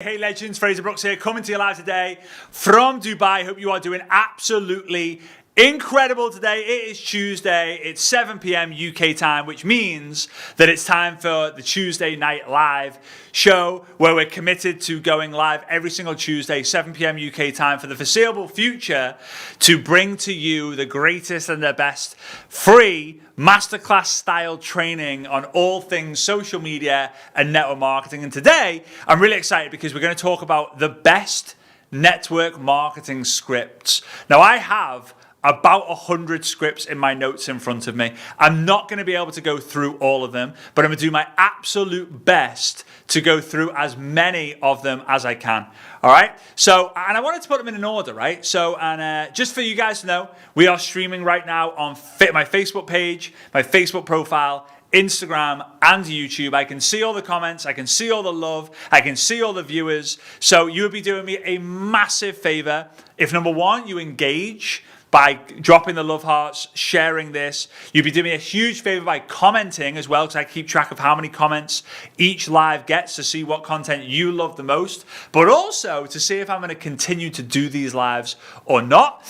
Hey legends, Fraser Brooks here, coming to you live today from Dubai. Hope you are doing absolutely incredible today. It is Tuesday, it's 7 p.m. UK time, which means that it's time for the Tuesday Night Live show, where we're committed to going live every single Tuesday, 7 p.m. UK time for the foreseeable future, to bring to you the greatest and the best free masterclass style training on all things social media and network marketing. And today I'm really excited because we're going to talk about the best network marketing scripts. Now, I have about 100 scripts in my notes in front of me. I'm not going to be able to go through all of them, but I'm going to do my absolute best to go through as many of them as I can. All right. So, and I wanted to put them in an order, right? So, and just for you guys to know, we are streaming right now on my Facebook page, my Facebook profile, Instagram and YouTube. I can see all the comments, I can see all the love, I can see all the viewers. So you would be doing me a massive favor if, number one, you engage by dropping the love hearts, sharing this. You'd be doing me a huge favor by commenting as well, because I keep track of how many comments each live gets to see what content you love the most, but also to see if I'm going to continue to do these lives or not.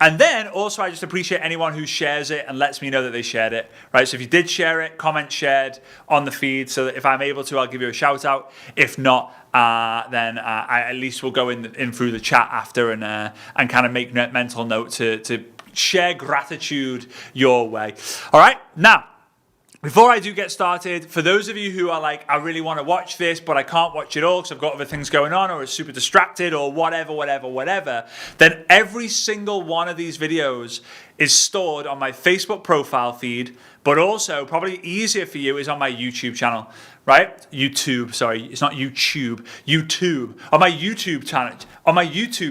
And then also, I just appreciate anyone who shares it and lets me know that they shared it, right? So if you did share it, comment shared on the feed, so that if I'm able to, I'll give you a shout out. If not, then I at least will go in through the chat after and kind of make mental note to share gratitude your way. All right, now, before I do get started, for those of you who are like, I really want to watch this, but I can't watch it all because I've got other things going on, or it's super distracted, or whatever, then every single one of these videos is stored on my Facebook profile feed, but also probably easier for you is on my YouTube channel, right? YouTube, sorry, it's not YouTube, YouTube. On my YouTube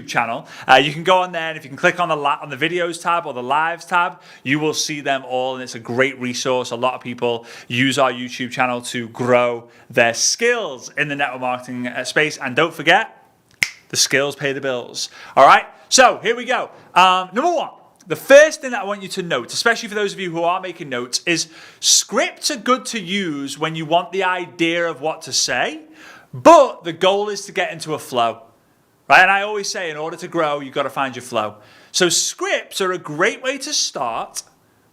channel, you can go on there, and if you can click on the videos tab or the lives tab, you will see them all, and it's a great resource. A lot of people use our YouTube channel to grow their skills in the network marketing space, and don't forget, the skills pay the bills. All right, so here we go. Number one. The first thing that I want you to note, especially for those of you who are making notes, is scripts are good to use when you want the idea of what to say, but the goal is to get into a flow, right? And I always say, in order to grow, you've got to find your flow. So scripts are a great way to start,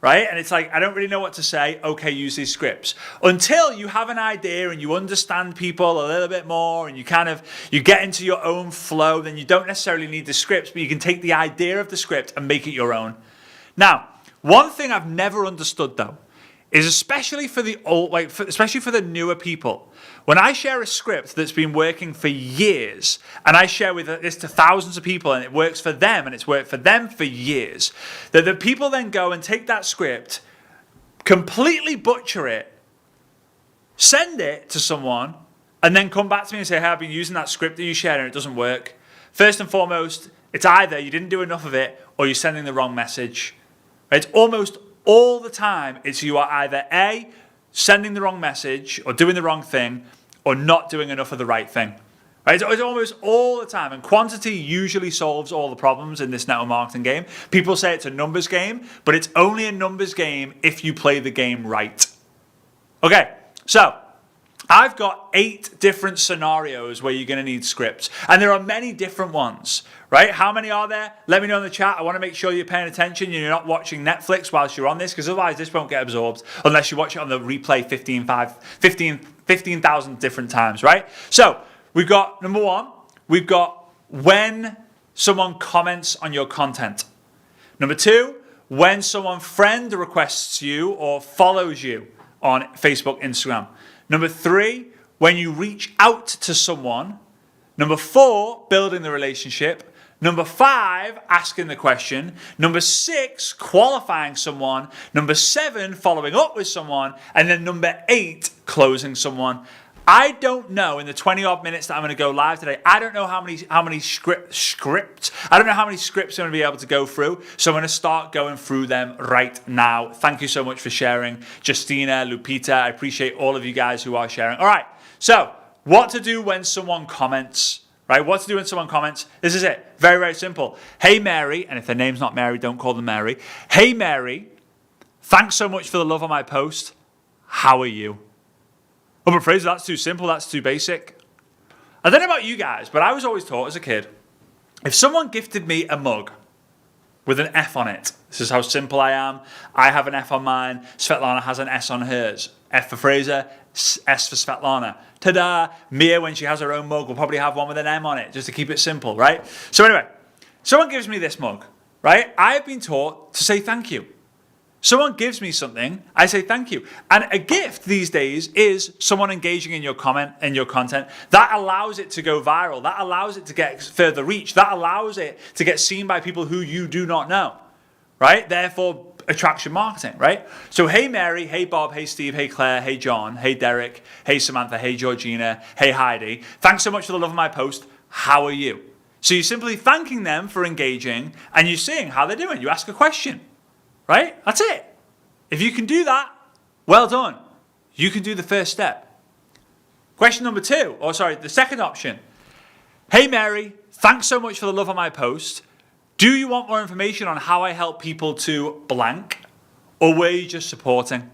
right? And it's like, I don't really know what to say. Okay, use these scripts. Until you have an idea and you understand people a little bit more, and you get into your own flow, then you don't necessarily need the scripts, but you can take the idea of the script and make it your own. Now, one thing I've never understood though, is especially for the newer people, when I share a script that's been working for years, and I share this to thousands of people, and it works for them, and it's worked for them for years, that the people then go and take that script, completely butcher it, send it to someone, and then come back to me and say, hey, I've been using that script that you shared and it doesn't work. First and foremost, it's either you didn't do enough of it, or you're sending the wrong message. It's almost all the time, it's you are either A, sending the wrong message or doing the wrong thing, or not doing enough of the right thing. Right? It's almost all the time, and quantity usually solves all the problems in this network marketing game. People say it's a numbers game, but it's only a numbers game if you play the game right. Okay, so I've got 8 different scenarios where you're going to need scripts, and there are many different ones, right? How many are there? Let me know in the chat. I want to make sure you're paying attention and you're not watching Netflix whilst you're on this, because otherwise this won't get absorbed unless you watch it on the replay 15,000 different times, right? So we've got, number one, we've got when someone comments on your content. Number 2, when someone friend requests you or follows you on Facebook, Instagram. Number 3, when you reach out to someone. Number 4, building the relationship. Number 5, asking the question. Number 6, qualifying someone. Number 7, following up with someone. And then number 8, closing someone. I don't know, in the 20 odd minutes that I'm going to go live today, I don't know how many scripts, I don't know how many scripts I'm going to be able to go through. So I'm going to start going through them right now. Thank you so much for sharing. Justina, Lupita, I appreciate all of you guys who are sharing. All right. So what to do when someone comments, right? What to do when someone comments. This is it. Very, very simple. Hey, Mary. And if their name's not Mary, don't call them Mary. Hey, Mary. Thanks so much for the love on my post. How are you? Oh, but Fraser, that's too simple. That's too basic. I don't know about you guys, but I was always taught as a kid, if someone gifted me a mug with an F on it, this is how simple I am. I have an F on mine. Svetlana has an S on hers. F for Fraser, S for Svetlana. Ta-da! Mia, when she has her own mug, will probably have one with an M on it, just to keep it simple, right? So anyway, someone gives me this mug, right? I've been taught to say thank you. Someone gives me something, I say thank you. And a gift these days is someone engaging in your comment and your content. That allows it to go viral. That allows it to get further reach. That allows it to get seen by people who you do not know, right? Therefore, attraction marketing, right? So, hey Mary, hey Bob, hey Steve, hey Claire, hey John, hey Derek, hey Samantha, hey Georgina, hey Heidi. Thanks so much for the love of my post. How are you? So you're simply thanking them for engaging and you're seeing how they're doing. You ask a question. Right? That's it. If you can do that, well done. You can do the first step. Question number two, the second option. Hey Mary, thanks so much for the love of my post. Do you want more information on how I help people to blank? Or were you just supporting?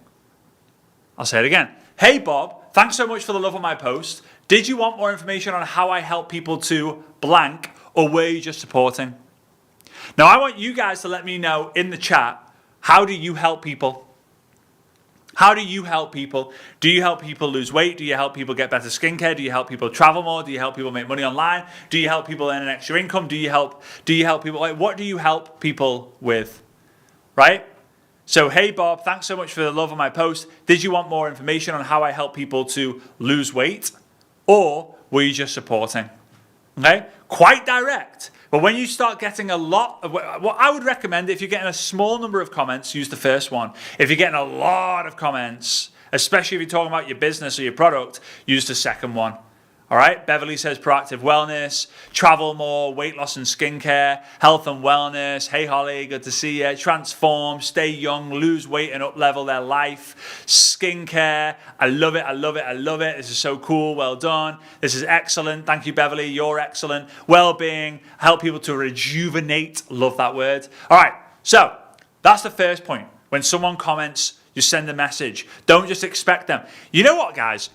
I'll say it again. Hey Bob, thanks so much for the love of my post. Did you want more information on how I help people to blank? Or were you just supporting? Now I want you guys to let me know in the chat, how do you help people? How do you help people? Do you help people lose weight? Do you help people get better skincare? Do you help people travel more? Do you help people make money online? Do you help people earn an extra income? Do you help people, what do you help people with? Right? So, hey Bob, thanks so much for the love of my post. Did you want more information on how I help people to lose weight? Or were you just supporting? Okay? Quite direct. But when you start getting a lot of what I would recommend, if you're getting a small number of comments, use the first one. If you're getting a lot of comments, especially if you're talking about your business or your product, use the second one. All right, Beverly says proactive wellness, travel more, weight loss and skincare, health and wellness. Hey Holly, good to see you. Transform, stay young, lose weight and up level their life. Skincare, I love it, I love it, I love it. This is so cool, well done. This is excellent. Thank you, Beverly, you're excellent. Well-being, help people to rejuvenate, love that word. All right, so that's the first point. When someone comments, you send a message. Don't just expect them. You know what, guys?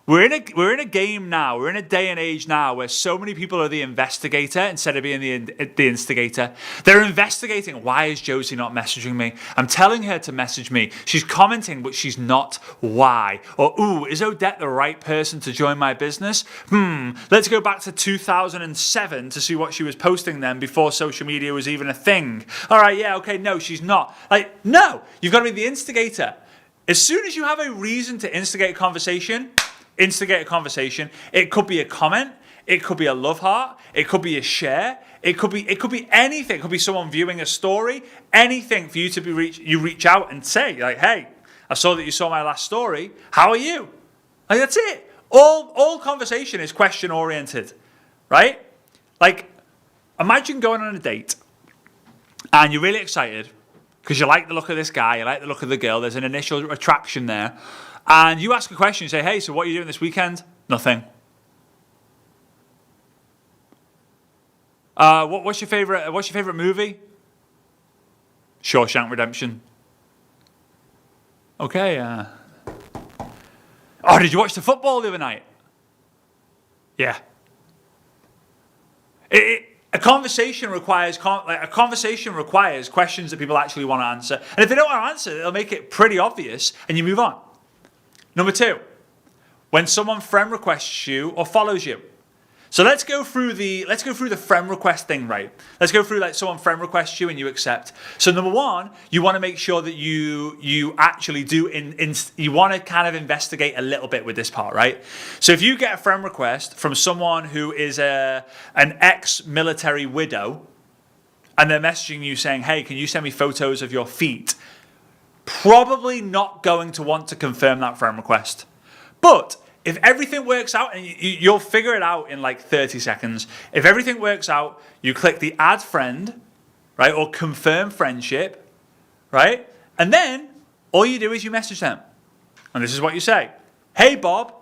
We're in a game now. We're in a day and age now where so many people are the investigator instead of being the instigator. They're investigating. Why is Josie not messaging me? I'm telling her to message me. She's commenting, but she's not. Why? Or, ooh, is Odette the right person to join my business? Let's go back to 2007 to see what she was posting then before social media was even a thing. All right, yeah, okay, no, she's not. Like, no, you've got to be the instigator. As soon as you have a reason to instigate a conversation, it could be a comment, it could be a love heart, it could be a share, it could be anything. It could be someone viewing a story, anything for you to you reach out and say, like, hey, I saw that you saw my last story. How are you? Like, that's it. All conversation is question oriented, right? Like, imagine going on a date and you're really excited because you like the look of this guy, you like the look of the girl, there's an initial attraction there. And you ask a question, you say, hey, so what are you doing this weekend? Nothing. What's your favorite movie? Shawshank Redemption. Okay. Oh, did you watch the football the other night? Yeah. A conversation requires questions that people actually want to answer. And if they don't want to answer, they'll make it pretty obvious and you move on. Number two, when someone friend requests you or follows you. So let's go through the friend request thing, right? Let's go through like someone friend requests you and you accept. So number one, you want to make sure that you actually do you want to kind of investigate a little bit with this part, right? So if you get a friend request from someone who is an ex-military widow and they're messaging you saying, hey, can you send me photos of your feet? Probably not going to want to confirm that friend request. But if everything works out, and you'll figure it out in like 30 seconds. If everything works out, you click the add friend, right? Or confirm friendship, right? And then all you do is you message them. And this is what you say. Hey, Bob.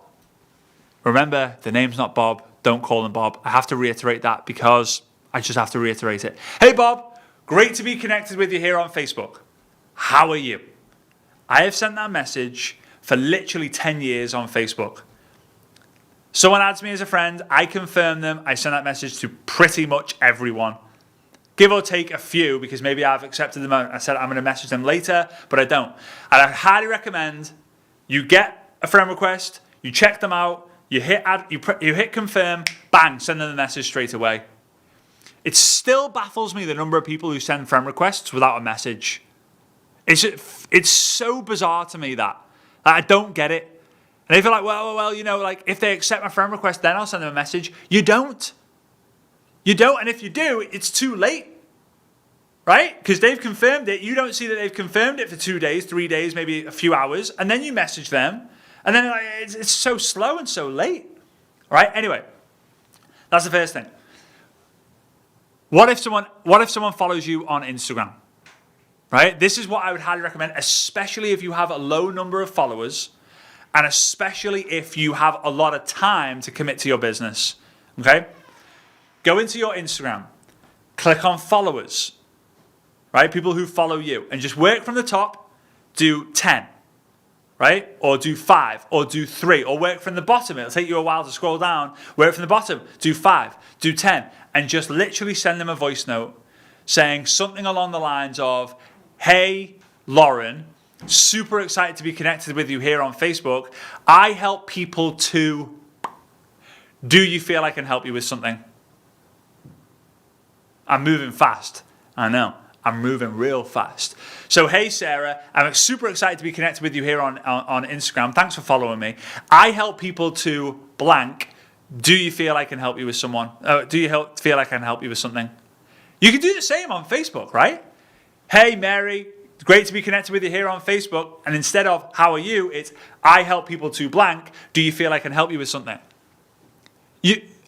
Remember, the name's not Bob. Don't call him Bob. I have to reiterate that because I just have to reiterate it. Hey, Bob. Great to be connected with you here on Facebook. How are you? I have sent that message for literally 10 years on Facebook. Someone adds me as a friend, I confirm them, I send that message to pretty much everyone. Give or take a few, because maybe I've accepted them. I said I'm going to message them later, but I don't. And I highly recommend you get a friend request, you check them out, you hit add, you hit confirm, bang, send them the message straight away. It still baffles me the number of people who send friend requests without a message. It's so bizarre to me that I don't get it. And they feel like, well, you know, like if they accept my friend request, then I'll send them a message. You don't. You don't, and if you do, it's too late, right? Because they've confirmed it. You don't see that they've confirmed it for 2 days, 3 days, maybe a few hours, and then you message them, and then it's so slow and so late, right? Anyway, that's the first thing. What if someone follows you on Instagram, right? This is what I would highly recommend, especially if you have a low number of followers, and especially if you have a lot of time to commit to your business, okay? Go into your Instagram, click on followers, right? People who follow you, and just work from the top, do 10, right? Or do 5, or do 3, or work from the bottom. It'll take you a while to scroll down. Work from the bottom, do 5, do 10, and just literally send them a voice note saying something along the lines of, hey, Lauren, super excited to be connected with you here on Facebook. I help people to, do you feel I can help you with something? I'm moving fast. I know. I'm moving real fast. So, hey, Sarah, I'm super excited to be connected with you here on Instagram. Thanks for following me. I help people to blank. Do you feel I can help you with someone? Do you feel I can help you with something? You can do the same on Facebook, right? Hey, Mary, great to be connected with you here on Facebook. And instead of how are you, it's I help people to blank. Do you feel I can help you with something?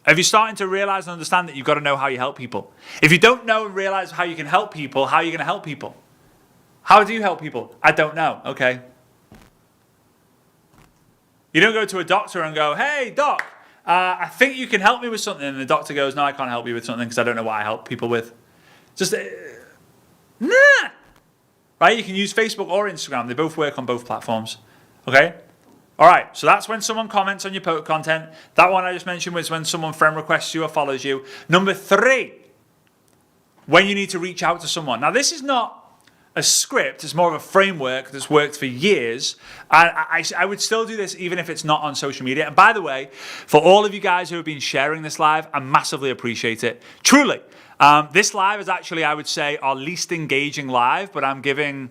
Have you starting to realize and understand that you've got to know how you help people? If you don't know and realize how you can help people, how are you going to help people? How do you help people? I don't know. Okay. You don't go to a doctor and go, hey, doc, I think you can help me with something. And the doctor goes, no, I can't help you with something because I don't know what I help people with. Just, nah. Right? You can use Facebook or Instagram. They both work on both platforms. Okay? All right, so that's when someone comments on your content. That one I just mentioned was when someone friend requests you or follows you. Number 3, when you need to reach out to someone. Now, this is not a script. It's more of a framework that's worked for years. And I would still do this even if it's not on social media. And by the way, for all of you guys who have been sharing this live, I massively appreciate it. Truly. This live is actually, I would say, our least engaging live, but I'm giving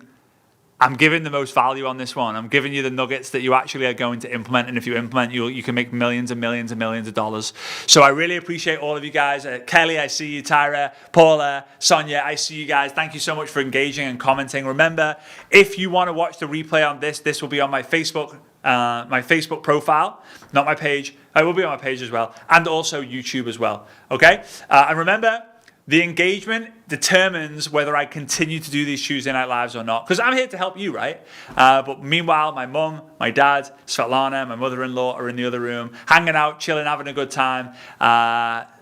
the most value on this one. I'm giving you the nuggets that you actually are going to implement. And if you implement, you can make millions and millions and millions of dollars. So I really appreciate all of you guys. Kelly, I see you. Tyra, Paula, Sonia, I see you guys. Thank you so much for engaging and commenting. Remember, if you want to watch the replay on this will be on my Facebook profile, not my page. It will be on my page as well. And also YouTube as well. Okay? And remember, the engagement determines whether I continue to do these Tuesday Night Lives or not. Because I'm here to help you, right? But meanwhile, my mum, my dad, Svetlana, my mother-in-law are in the other room, hanging out, chilling, having a good time.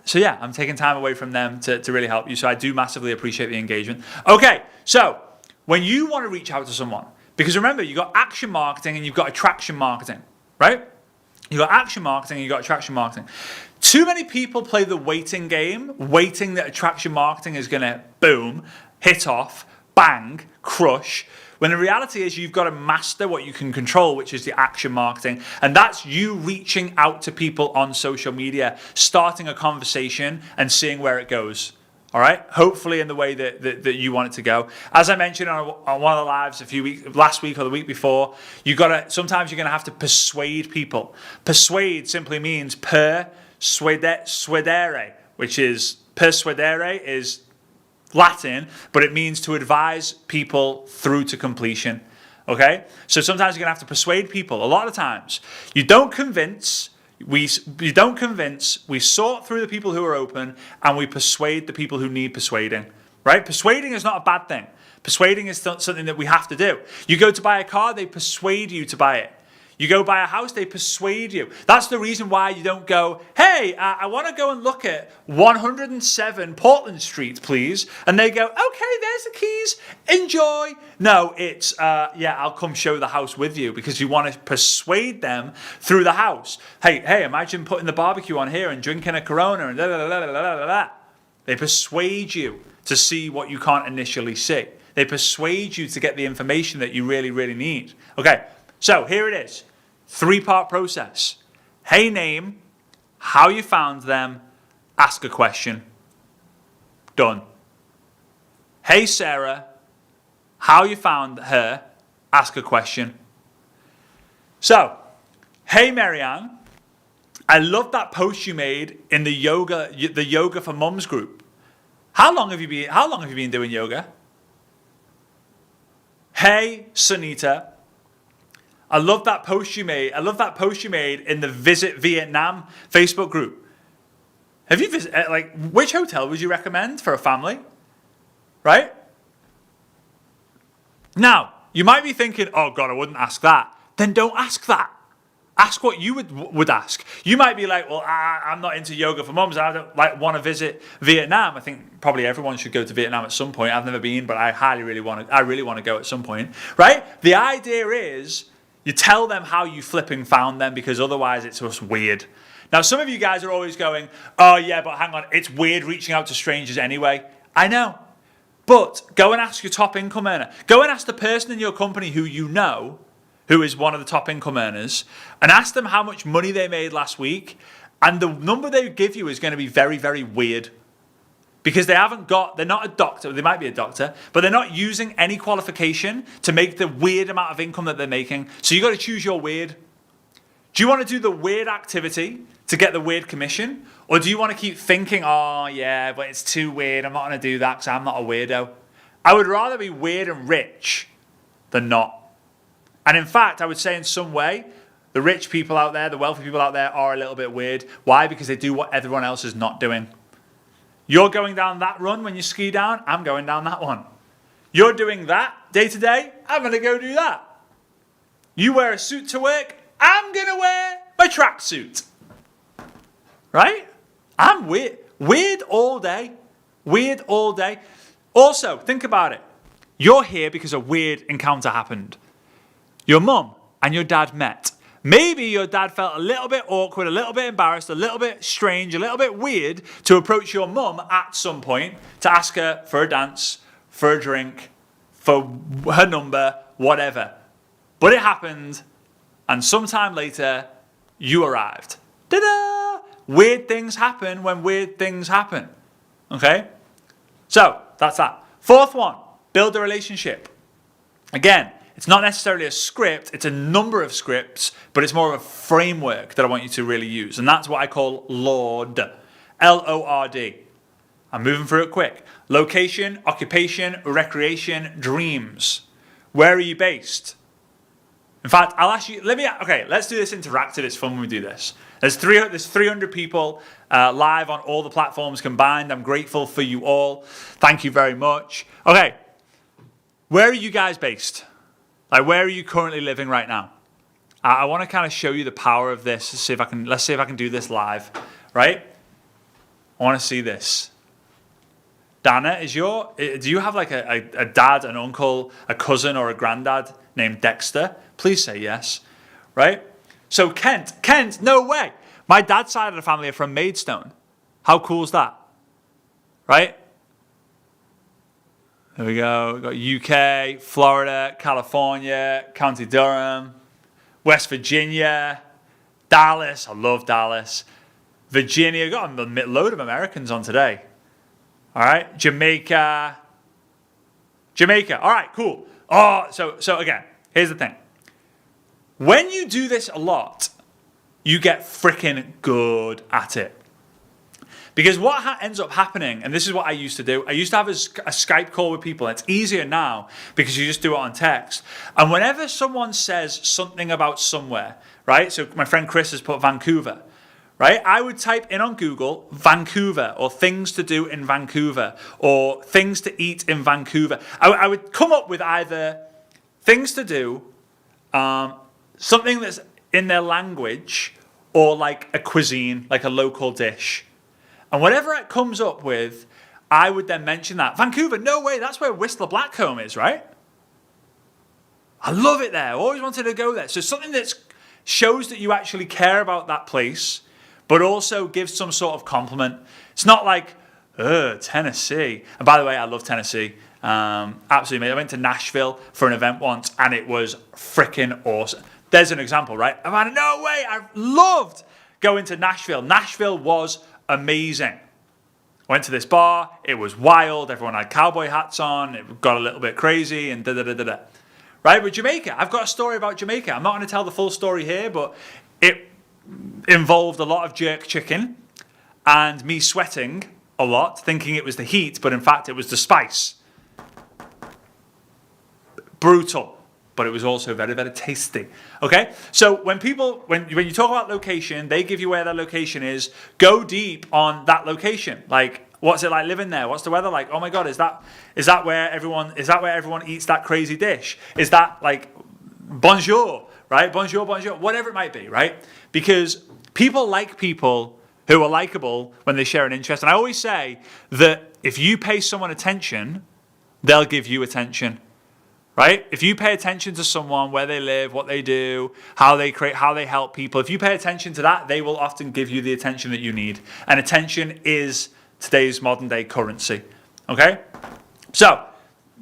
So yeah, I'm taking time away from them to really help you. So I do massively appreciate the engagement. Okay, so when you want to reach out to someone, because remember, you've got action marketing and you've got attraction marketing, right? You've got action marketing and you've got attraction marketing. Too many people play the waiting game, waiting that attraction marketing is going to boom, hit off, bang, crush. When the reality is you've got to master what you can control, which is the action marketing. And that's you reaching out to people on social media, starting a conversation and seeing where it goes. All right, hopefully in the way that you want it to go. As I mentioned on one of the lives last week or the week before, sometimes you're gonna have to persuade people. Persuade simply means persuadere, which is persuadere is Latin, but it means to advise people through to completion. Okay, so sometimes you're gonna have to persuade people. A lot of times, you don't convince. We sort through the people who are open and we persuade the people who need persuading, right? Persuading is not a bad thing. Persuading is something that we have to do. You go to buy a car, they persuade you to buy it. You go buy a house, they persuade you. That's the reason why you don't go, hey, I want to go and look at 107 Portland Street, please. And they go, okay, there's the keys, enjoy. No, it's, yeah, I'll come show the house with you, because you want to persuade them through the house. Hey, imagine putting the barbecue on here and drinking a Corona and da da da da da da da. They persuade you to see what you can't initially see. They persuade you to get the information that you really, really need. Okay, so here it is. 3-part process. Hey, name, how you found them, ask a question. Done. Hey, Sarah, how you found her, ask a question. So, hey, Marianne, I love that post you made in the yoga for mums group. How long have you been doing yoga? Hey, Sunita, I love that post you made. I love that post you made in the Visit Vietnam Facebook group. Have you visited, which hotel would you recommend for a family? Right? Now, you might be thinking, oh God, I wouldn't ask that. Then don't ask that. Ask what you would ask. You might be like, well, I'm not into yoga for mums. I don't want to visit Vietnam. I think probably everyone should go to Vietnam at some point. I've never been, but I really want to go at some point. Right? The idea is, you tell them how you flipping found them, because otherwise it's just weird. Now, some of you guys are always going, oh yeah, but hang on, it's weird reaching out to strangers anyway. I know. But go and ask your top income earner. Go and ask the person in your company who you know, who is one of the top income earners, and ask them how much money they made last week. And the number they give you is going to be very, very weird. Because they're not a doctor, they might be a doctor, but they're not using any qualification to make the weird amount of income that they're making. So you got to choose your weird. Do you want to do the weird activity to get the weird commission? Or do you want to keep thinking, oh yeah, but it's too weird, I'm not going to do that because I'm not a weirdo? I would rather be weird and rich than not. And in fact, I would say in some way, the rich people out there, the wealthy people out there are a little bit weird. Why? Because they do what everyone else is not doing. You're going down that run when you ski down, I'm going down that one. You're doing that day to day, I'm going to go do that. You wear a suit to work, I'm going to wear my tracksuit. Right? I'm weird. Weird all day. Weird all day. Also, think about it. You're here because a weird encounter happened. Your mum and your dad met. Maybe your dad felt a little bit awkward, a little bit embarrassed, a little bit strange, a little bit weird to approach your mum at some point to ask her for a dance, for a drink, for her number, whatever. But it happened, and sometime later, you arrived. Ta-da! Weird things happen when weird things happen. Okay? So, that's that. 4th one, build a relationship. Again, it's not necessarily a script, it's a number of scripts, but it's more of a framework that I want you to really use. And that's what I call LORD. L-O-R-D. I'm moving through it quick. Location, occupation, recreation, dreams. Where are you based? In fact, I'll ask you, let's do this interactive. It's fun when we do this. There's 300 people live on all the platforms combined. I'm grateful for you all. Thank you very much. Okay, where are you guys based? Like, where are you currently living right now? I want to kind of show you the power of this. Let's see if I can do this live, right? I want to see this. Dana, do you have like a dad, an uncle, a cousin, or a granddad named Dexter? Please say yes, right? So Kent, no way. My dad's side of the family are from Maidstone. How cool is that, right? There we go. We've got UK, Florida, California, County Durham, West Virginia, Dallas. I love Dallas. Virginia. We've got a load of Americans on today. All right. Jamaica. All right, cool. Oh, so again, here's the thing. When you do this a lot, you get freaking good at it. Because what ends up happening, and this is what I used to do, I used to have a Skype call with people. It's easier now because you just do it on text. And whenever someone says something about somewhere, right? So my friend Chris has put Vancouver, right? I would type in on Google Vancouver, or things to do in Vancouver, or things to eat in Vancouver. I would come up with either things to do, something that's in their language or like a cuisine, like a local dish. And whatever it comes up with, I would then mention that. Vancouver, no way, that's where Whistler Blackcomb is, right? I love it there. I always wanted to go there. So something that shows that you actually care about that place, but also gives some sort of compliment. It's not like, Tennessee. And by the way, I love Tennessee. Absolutely. I went to Nashville for an event once, and it was freaking awesome. There's an example, right? I'm like, no way, I loved going to Nashville. Nashville was amazing. I went to this bar. It was wild. Everyone had cowboy hats on. It got a little bit crazy and da-da-da-da-da. Right, but Jamaica, I've got a story about Jamaica. I'm not going to tell the full story here, but it involved a lot of jerk chicken and me sweating a lot, thinking it was the heat, but in fact it was the spice. Brutal, but it was also very, very tasty. Okay, so when you talk about location, they give you where their location is. Go deep on that location. Like, what's it like living there? What's the weather like? Oh my God, is that where everyone eats that crazy dish? Is that like bonjour, right? Bonjour, whatever it might be, right? Because people like people who are likable when they share an interest. And I always say that if you pay someone attention, they'll give you attention, right? If you pay attention to someone, where they live, what they do, how they help people, if you pay attention to that, they will often give you the attention that you need. And attention is today's modern day currency. Okay? So,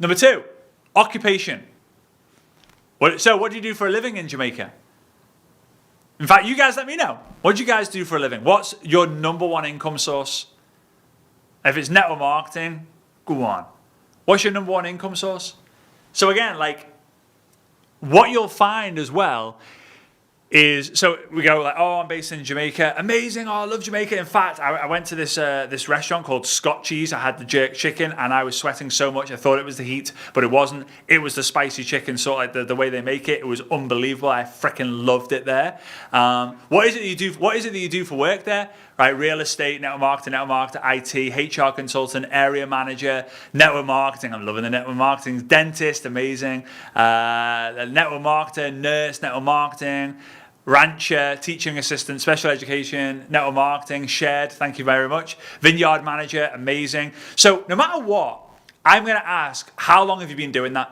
number 2, occupation. So what do you do for a living in Jamaica? In fact, you guys let me know. What do you guys do for a living? What's your number one income source? If it's network marketing, go on. What's your number one income source? So again, like, what you'll find as well is, so we go like, oh, I'm based in Jamaica. Amazing. Oh, I love Jamaica. In fact, I went to this restaurant called Scott Cheese. I had the jerk chicken and I was sweating so much. I thought it was the heat, but it wasn't. It was the spicy chicken, sort of like the way they make it. It was unbelievable. I freaking loved it there. What is it that you do? What is it that you do for work there? Right, real estate, network marketer, IT, HR consultant, area manager, network marketing. I'm loving the network marketing. Dentist, amazing. Network marketer, nurse, network marketing. Rancher, teaching assistant, special education, network marketing, shared, thank you very much. Vineyard manager, amazing. So no matter what, I'm going to ask, how long have you been doing that?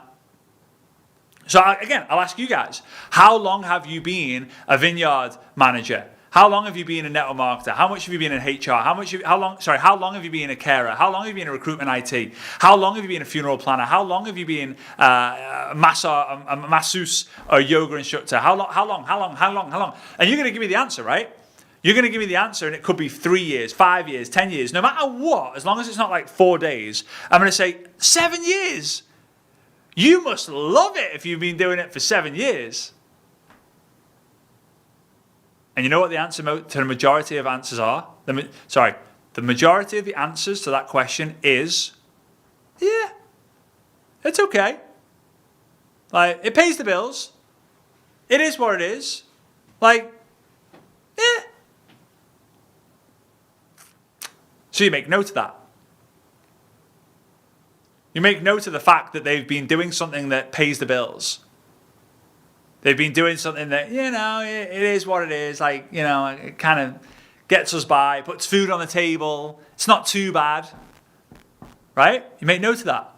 So again, I'll ask you guys, how long have you been a vineyard manager? How long have you been a network marketer? How much have you been in HR? How long have you been a carer? How long have you been a recruitment IT? How long have you been a funeral planner? How long have you been a masseuse or yoga instructor? How long? And you're going to give me the answer, right? You're going to give me the answer, and it could be 3 years, 5 years, 10 years. No matter what, as long as it's not like 4 days, I'm going to say 7 years. You must love it if you've been doing it for 7 years. And you know what the answer to the majority of answers are? The majority of the answers to that question is, yeah, it's okay. Like, it pays the bills. It is what it is. Like, yeah. So you make note of that. You make note of the fact that they've been doing something that pays the bills. They've been doing something that, it is what it is. Like, it kind of gets us by, puts food on the table. It's not too bad. Right? You make note of that.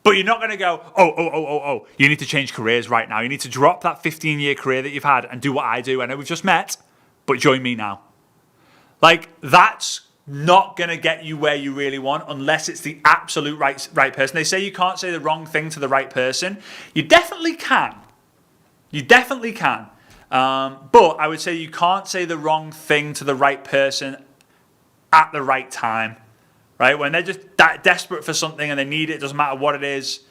But you're not going to go, oh, you need to change careers right now. You need to drop that 15-year career that you've had and do what I do. I know we've just met, but join me now. Like, that's not going to get you where you really want unless it's the absolute right person. They say you can't say the wrong thing to the right person. You definitely can. But I would say you can't say the wrong thing to the right person at the right time. Right? When they're just that desperate for something and they need it, doesn't matter what it is.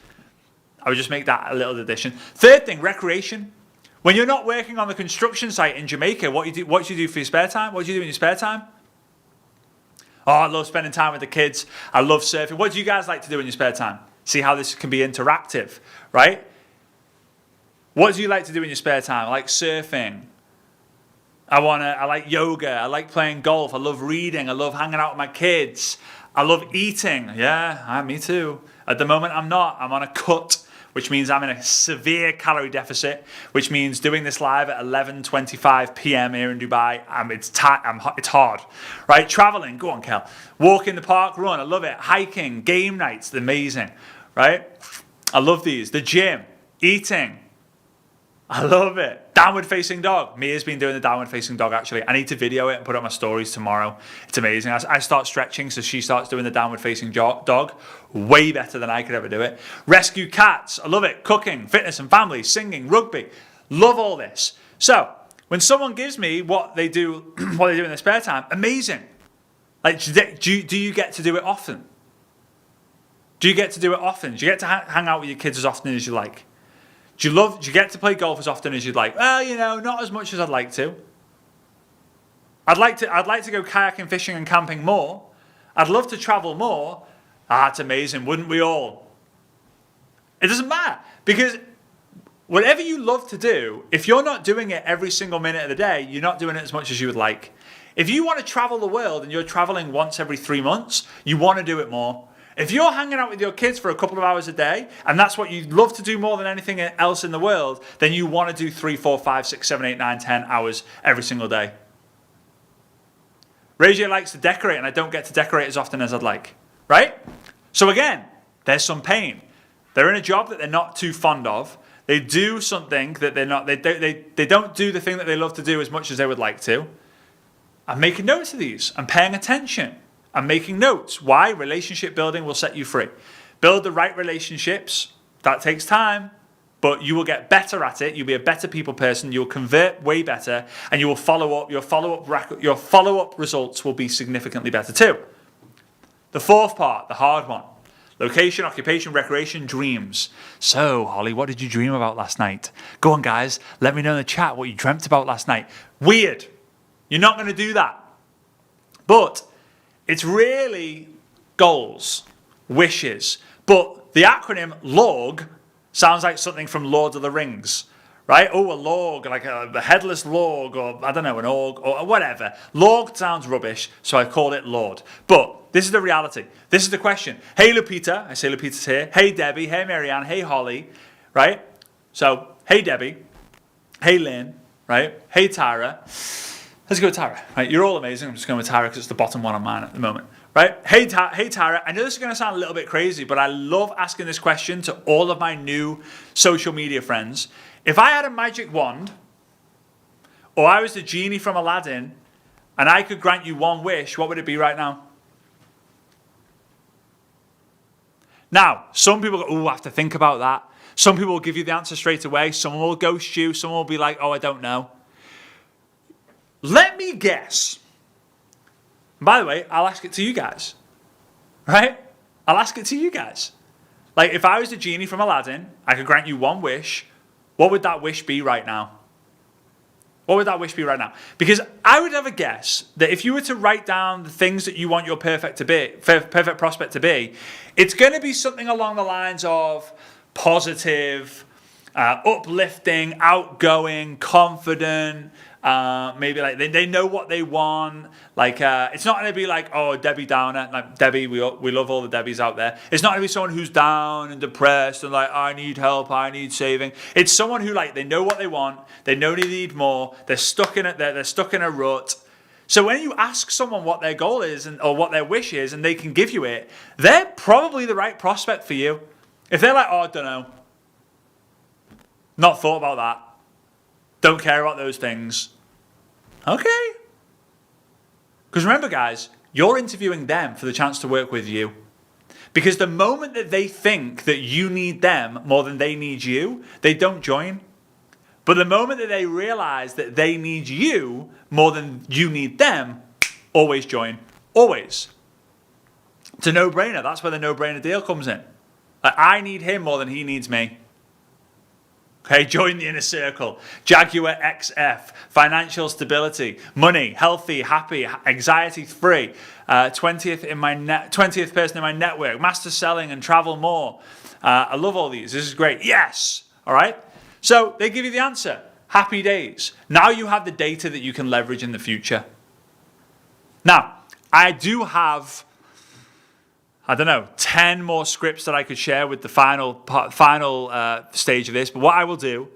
I would just make that a little addition. Third thing, recreation. When you're not working on the construction site in Jamaica, what do you do for your spare time? What do you do in your spare time? Oh, I love spending time with the kids. I love surfing. What do you guys like to do in your spare time? See how this can be interactive, right? What do you like to do in your spare time? I like surfing. I like yoga. I like playing golf. I love reading. I love hanging out with my kids. I love eating. Yeah, me too. At the moment, I'm not. I'm on a cut. which means I'm in a severe calorie deficit, which means doing this live at 11:25 p.m. here in Dubai, it's hard, right? Traveling, go on, Kel. Walk in the park, run, I love it. Hiking, game nights, amazing, right? I love these. The gym, eating, I love it. Downward facing dog. Mia's been doing the downward facing dog actually. I need to video it and put it on my stories tomorrow. It's amazing. I start stretching, so she starts doing the downward facing dog. Way better than I could ever do it. Rescue cats. I love it. Cooking, fitness and family, singing, rugby. Love all this. So when someone gives me what they do, in their spare time, amazing. Like, do you get to do it often? Do you get to do it often? Do you get to hang out with your kids as often as you like? Do you get to play golf as often as you'd like? Well, not as much as I'd like to. I'd like to go kayaking, fishing and camping more. I'd love to travel more. It's amazing, wouldn't we all? It doesn't matter, because whatever you love to do, if you're not doing it every single minute of the day, you're not doing it as much as you would like. If you want to travel the world and you're traveling once every 3 months, you want to do it more. If you're hanging out with your kids for a couple of hours a day, and that's what you love to do more than anything else in the world, then you want to do 3, 4, 5, 6, 7, 8, 9, 10 hours every single day. Reggie likes to decorate, and I don't get to decorate as often as I'd like, right? So again, there's some pain. They're in a job that they're not too fond of. They do something that they don't do the thing that they love to do as much as they would like to. I'm making notes of these. I'm paying attention. I'm making notes. Why? Relationship building will set you free. Build the right relationships. That takes time, but you will get better at it. You'll be a better people person. You'll convert way better, and you will follow up. Your follow-up results will be significantly better too. The fourth part, the hard one. Location, occupation, recreation, dreams. So, Holly, what did you dream about last night? Go on, guys. Let me know in the chat what you dreamt about last night. Weird. You're not going to do that. But it's really goals, wishes. But the acronym LORG sounds like something from Lord of the Rings, right? Oh, a log, like a headless log, or I don't know, an org, or whatever. Log sounds rubbish, so I called it Lord. But this is the reality. This is the question. Hey, Lupita. I say Lupita's here. Hey, Debbie. Hey, Marianne. Hey, Holly. Right? So, hey, Debbie. Hey, Lynn. Right? Hey, Tara. Let's go with Tara. Right? You're all amazing. I'm just going with Tara because it's the bottom one on mine at the moment. Right? Hey, Tara. I know this is going to sound a little bit crazy, but I love asking this question to all of my new social media friends. If I had a magic wand, or I was the genie from Aladdin, and I could grant you one wish, what would it be right now? Now, some people go, oh, I have to think about that. Some people will give you the answer straight away. Someone will ghost you. Someone will be like, oh, I don't know. Let me guess. By the way, I'll ask it to you guys. Right? I'll ask it to you guys. Like, if I was the genie from Aladdin, I could grant you one wish. What would that wish be right now? What would that wish be right now? Because I would have a guess that if you were to write down the things that you want your perfect prospect to be, it's going to be something along the lines of positive, uplifting, outgoing, confident. Maybe like they know what they want. Like it's not going to be like, oh, Debbie Downer. Like Debbie, we love all the Debbies out there. It's not going to be someone who's down and depressed and like, I need help, I need saving. It's someone who like they know what they want. They know they need more. They're stuck in it. They're stuck in a rut. So when you ask someone what their goal is or what their wish is, and they can give you it, they're probably the right prospect for you. If they're like, oh, I don't know, not thought about that. Don't care about those things. Okay. Because remember, guys, you're interviewing them for the chance to work with you. Because the moment that they think that you need them more than they need you, they don't join. But the moment that they realize that they need you more than you need them, always join. Always. It's a no-brainer. That's where the no-brainer deal comes in. Like, I need him more than he needs me. Okay, join the inner circle. Jaguar XF, financial stability, money, healthy, happy, anxiety-free, 20th person in my network, master selling and travel more. I love all these. This is great. Yes. All right. So they give you the answer. Happy days. Now you have the data that you can leverage in the future. Now, I do have I don't know, 10 more scripts that I could share with the final stage of this. But what I will do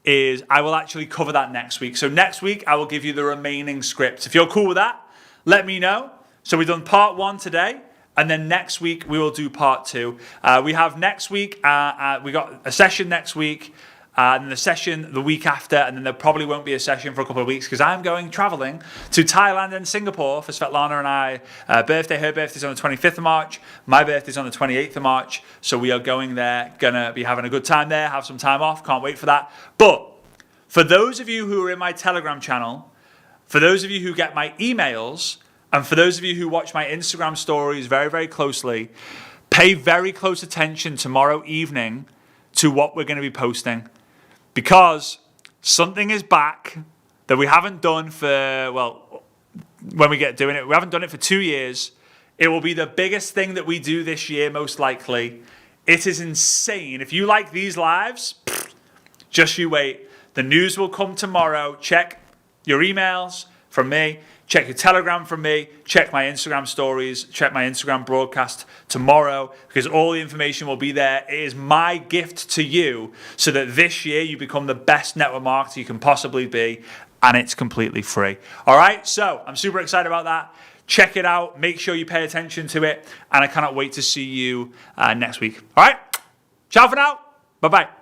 is I will actually cover that next week. So next week, I will give you the remaining scripts. If you're cool with that, let me know. So we've done part 1 today. And then next week, we will do part 2. We have next week, we got a session next week, and the session the week after, and then there probably won't be a session for a couple of weeks because I'm going traveling to Thailand and Singapore for Svetlana and I birthday. Her birthday's on the 25th of March. My birthday's on the 28th of March. So we are going there, gonna be having a good time there, have some time off. Can't wait for that. But for those of you who are in my Telegram channel, for those of you who get my emails, and for those of you who watch my Instagram stories very, very closely, pay very close attention tomorrow evening to what we're going to be posting. Because something is back that we haven't done for, well, when we get doing it, we haven't done it for 2 years. It will be the biggest thing that we do this year, most likely. It is insane. If you like these lives, just you wait. The news will come tomorrow. Check your emails from me. Check your Telegram from me. Check my Instagram stories. Check my Instagram broadcast tomorrow because all the information will be there. It is my gift to you so that this year you become the best network marketer you can possibly be, and it's completely free. All right, so I'm super excited about that. Check it out. Make sure you pay attention to it, and I cannot wait to see you next week. All right, ciao for now. Bye-bye.